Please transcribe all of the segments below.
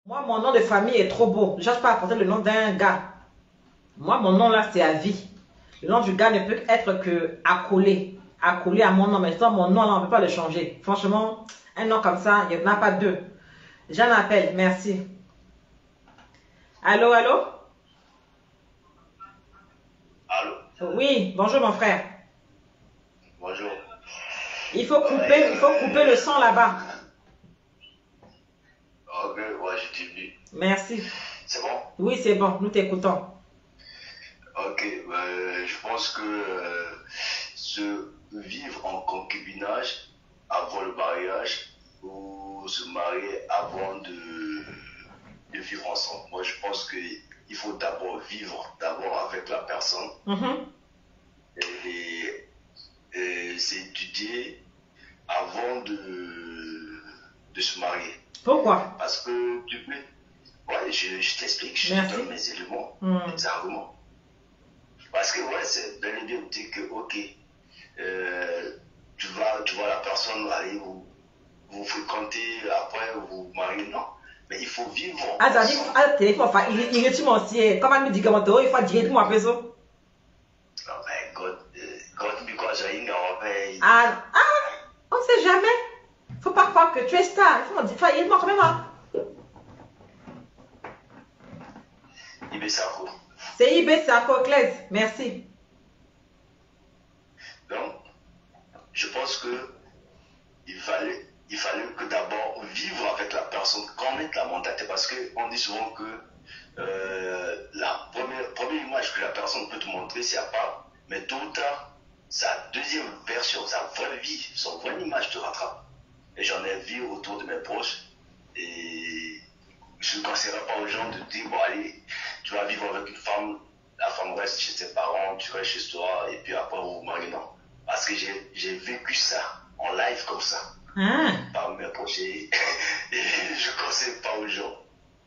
Moi, mon nom de famille est trop beau. Déjà, je peux apporter le nom d'un gars. Moi, mon nom là, c'est à vie. Le nom du gars ne peut être que accolé. Accolé à mon nom. Mais sinon, mon nom là, on ne peut pas le changer. Franchement, un nom comme ça, il n'y en a pas deux. J'en appelle. Merci. Allô, allô? Allô, Oui, bonjour mon frère. bonjour. Il faut couper le son là-bas. Ok, ouais, je t'ai vu. Merci. C'est bon? Oui, c'est bon. Nous t'écoutons. Ok, je pense que se vivre en concubinage avant le mariage ou se marier avant de vivre ensemble. Moi, je pense qu'il faut d'abord vivre d'abord avec la personne Mhm. et, et s'étudier avant de se marier. Pourquoi? Parce que tu peux. Ouais, je t'explique, je te donne Merci. mes éléments, Hmm. mes arguments. Parce que, ouais, c'est bel et bien de dire que, ok, euh, tu vois la personne aller vous fréquenter, après vous marier, non. Mais il faut vivre Ah, ça dit, ensemble. ah, téléphone, enfin, il est-tu mon siège? Comment il me dit que mon théo, il faut dire pour ma personne? Non, mais God, because I know, Ah, ah, on sait jamais. Faut pas croire que tu es star. Il faut me dire, il quand même. Hein. il veut ça. C'est IB, c'est à Coclès. Merci. Donc, je pense que il fallait que d'abord vivre avec la personne, connaître la mentalité, parce qu'on dit souvent que la première image que la personne peut te montrer, c'est à part, mais tôt ou tard, sa deuxième version, sa vraie vie, son vraie image te rattrape. Et j'en ai vu autour de mes proches, et je ne conseillerais pas aux gens de dire, bon allez, tu vas vivre avec une femme, la femme reste chez ses parents, tu restes chez toi, et puis après vous vous mariez, non. Parce que j'ai vécu ça en live comme ça, Ah, par mes proches, et je ne conseille pas aux gens.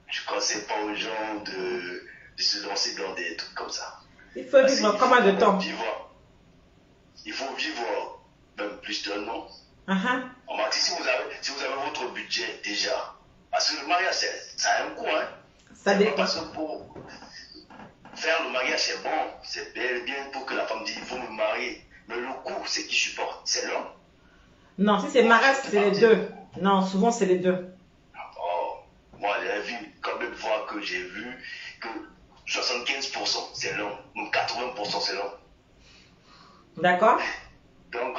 Je ne conseille pas aux gens de se lancer dans des trucs comme ça. il faut Parce vivre qu'il faut combien de d'abord temps? vivre, il faut vivre même plus d'un an. Ah, ah. On m'a dit si vous avez votre budget déjà, parce que le mariage, ça a un coût, hein. Ça C'est pas dépend. parce que pour faire le mariage, c'est bon, c'est bel et bien pour que la femme dise il faut me marier. Mais le coût, c'est qui supporte? C'est l'homme. Non, si c'est Moi, mariage, je fais c'est les partie. deux. Non, souvent c'est les deux. Oh, moi, j'ai vu combien de fois que j'ai vu que 75% c'est l'homme, donc 80% c'est l'homme. D'accord? Donc,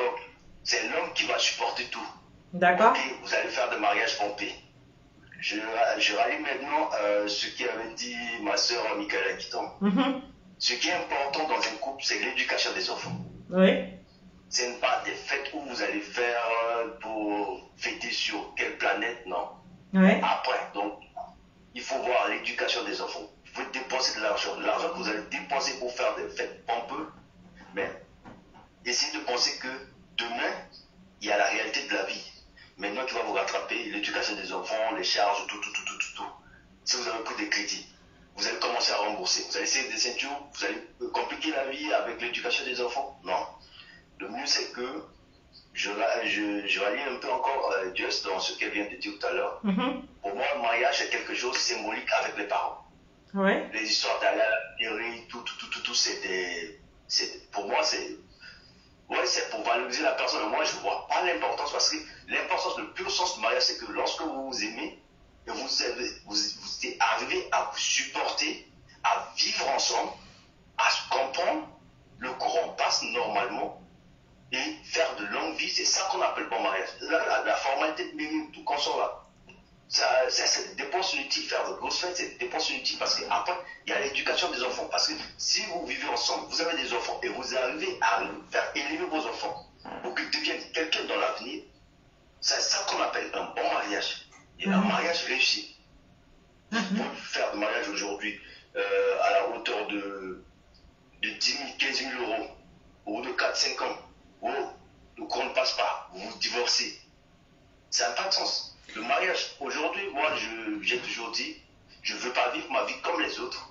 c'est l'homme qui va supporter tout. D'accord? Ok, vous allez faire des mariages pompés. Je, je rallie maintenant ce qu'avait dit ma soeur Michaela Guiton. Mhm. Ce qui est important dans un couple, c'est l'éducation des enfants. Oui. Ce n'est pas des fêtes où vous allez faire pour fêter sur quelle planète, non. Oui. Après, donc, il faut voir l'éducation des enfants. Vous pouvez dépenser de l'argent. L'argent que vous allez dépenser pour faire des fêtes pompeux, mais essayez de penser que demain, il y a la réalité de la vie. Maintenant qui va vous rattraper, l'éducation des enfants, les charges, tout. Si vous avez pris des crédits, vous allez commencer à rembourser. Vous allez essayer des ceintures, vous allez compliquer la vie avec l'éducation des enfants. Non. Le mieux, c'est que je rallie un peu encore Just dans ce qu'elle vient de dire tout à l'heure. Mhm. Pour moi, le mariage, c'est quelque chose de symbolique avec les parents. Oui. Les histoires d'aller à la mairie, tout, pour moi, ouais, c'est pour valoriser la personne. Moi, je ne vois pas l'importance parce que l'importance, le pur sens du mariage, c'est que lorsque vous vous aimez et vous êtes arrivé à vous supporter, à vivre ensemble, à se comprendre, le courant passe normalement et faire de longue vie, c'est ça qu'on appelle bon mariage. La formalité de mairie, tout qu'on sort là, c'est des dépenses inutiles. Faire de grosses fêtes, c'est des dépenses inutiles parce qu'après, il y a l'éducation des enfants. Parce que si vous vivez ensemble, vous avez des enfants et vous arrivez à faire élever vos enfants pour qu'ils deviennent quelqu'un dans l'avenir, c'est ça qu'on appelle un bon mariage. Et un Mhm. mariage réussi. Vous Mhm. pouvez faire de mariage aujourd'hui à la hauteur de 10 000, 15 000 euros, ou de 4 5 ans, ou le compte ne passe pas, vous vous divorcez. Ça n'a pas de sens. Le mariage, aujourd'hui, moi, j'ai toujours dit, je ne veux pas vivre ma vie comme les autres.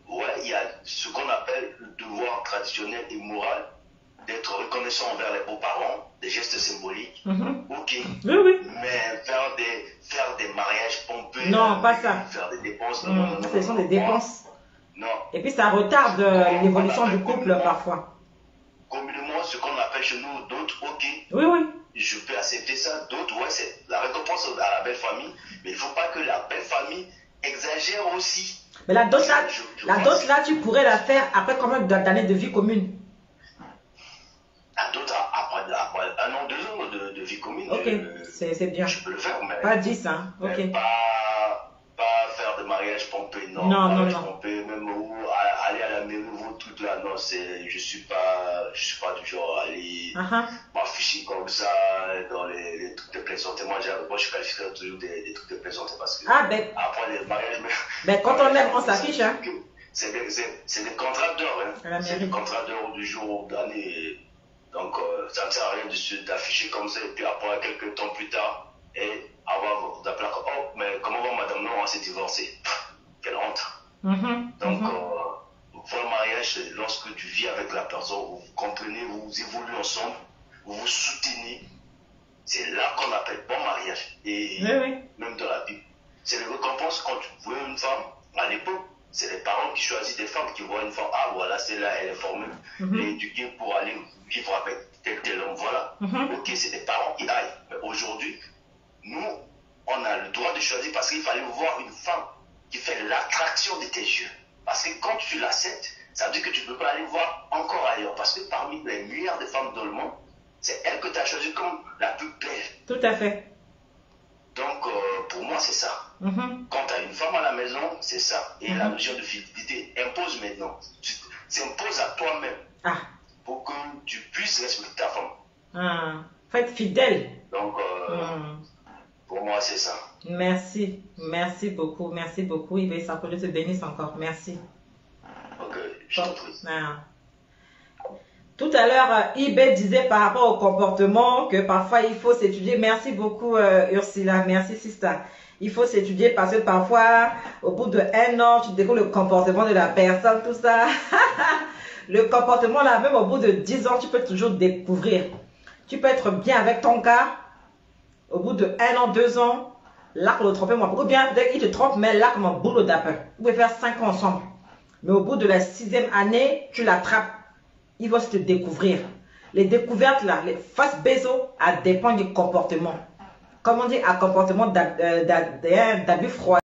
Ouais, il y a ce qu'on appelle le devoir traditionnel et moral, d'être reconnaissant envers les beaux-parents, des gestes symboliques, ok. Oui, oui. Mais faire des mariages pompeux, Non, pas ça. faire des dépenses, non, Ce sont des dépenses. Non. Et puis ça retarde l'évolution du couple parfois. Communément, ce qu'on appelle chez nous d'autres, ok. Oui, oui. Je peux accepter ça. D'autres, ouais, c'est la récompense à la belle famille. Mais il ne faut pas que la belle famille exagère aussi. Mais la dot là, tu pourrais la faire après combien d'années de vie commune? La dot, après 1 an, 2 ans de vie commune. Ok, c'est bien. Je peux le faire, mais pas 10, hein. Ok. Mais pas faire de mariage pompé, non. Non. Pompé, même aller à la mairie, vos trucs là, non, je suis pas du genre à aller m'afficher comme ça dans les trucs de plaisanterie. Moi, je qualifierais toujours des trucs de plaisanterie parce que après les mariages, quand on aime, on s'affiche, hein. C'est des contrats d'heures, hein. C'est des contrats d'heures du jour, d'année. Donc, ça ne sert à rien d'afficher comme ça et puis après, quelques temps plus tard, et avoir la plaque. Oh, mais comment va madame? Non, on s'est divorcé. Quelle honte. Donc, votre mariage, c'est lorsque tu vis avec la personne, vous comprenez, vous évoluez ensemble, vous vous soutenez. C'est là qu'on appelle bon mariage. Et même dans la Bible. C'est les récompenses quand tu vois une femme, à l'époque, c'est les parents qui choisissent des femmes qui voient une femme. Ah, voilà, celle-là, elle est formée, elle est éduquée pour aller vivre avec tel homme. Voilà. Ok, c'est des parents qui aillent. Mais aujourd'hui, nous, on a le droit de choisir parce qu'il fallait voir une femme qui fait l'attraction de tes yeux. Parce que quand tu l'acceptes, ça veut dire que tu ne peux pas aller voir encore ailleurs. Parce que parmi les milliards de femmes dans le monde, c'est elle que tu as choisie comme la plus belle. Tout à fait. Donc, pour moi, c'est ça. Quand tu as une femme à la maison, c'est ça. Et la notion de fidélité impose maintenant. Tu t'imposes à toi-même pour que tu puisses respecter ta femme. Faut être fidèle. Donc, pour moi, c'est ça. Merci beaucoup. Il va s'en te bénisse encore. Merci. Ok, je t'en prie. Tout à l'heure, Ibé disait par rapport au comportement que parfois il faut s'étudier. Merci beaucoup Ursula, merci Sista. Il faut s'étudier parce que parfois, au bout d'1 an, tu découvres le comportement de la personne, tout ça. Le comportement là, même au bout de 10 ans, tu peux toujours découvrir. Tu peux être bien avec ton gars. Au bout de 1 an, 2 ans, là pour le tromper, moi, ou bien dès qu'il te trompe, mais là comme un boulot d'appel. Vous pouvez faire 5 ans ensemble. Mais au bout de la 6e année, tu l'attrapes. Il va se découvrir. Les découvertes là, les face bézo, dépend du comportement. Comme on dit, un comportement d'abus froid.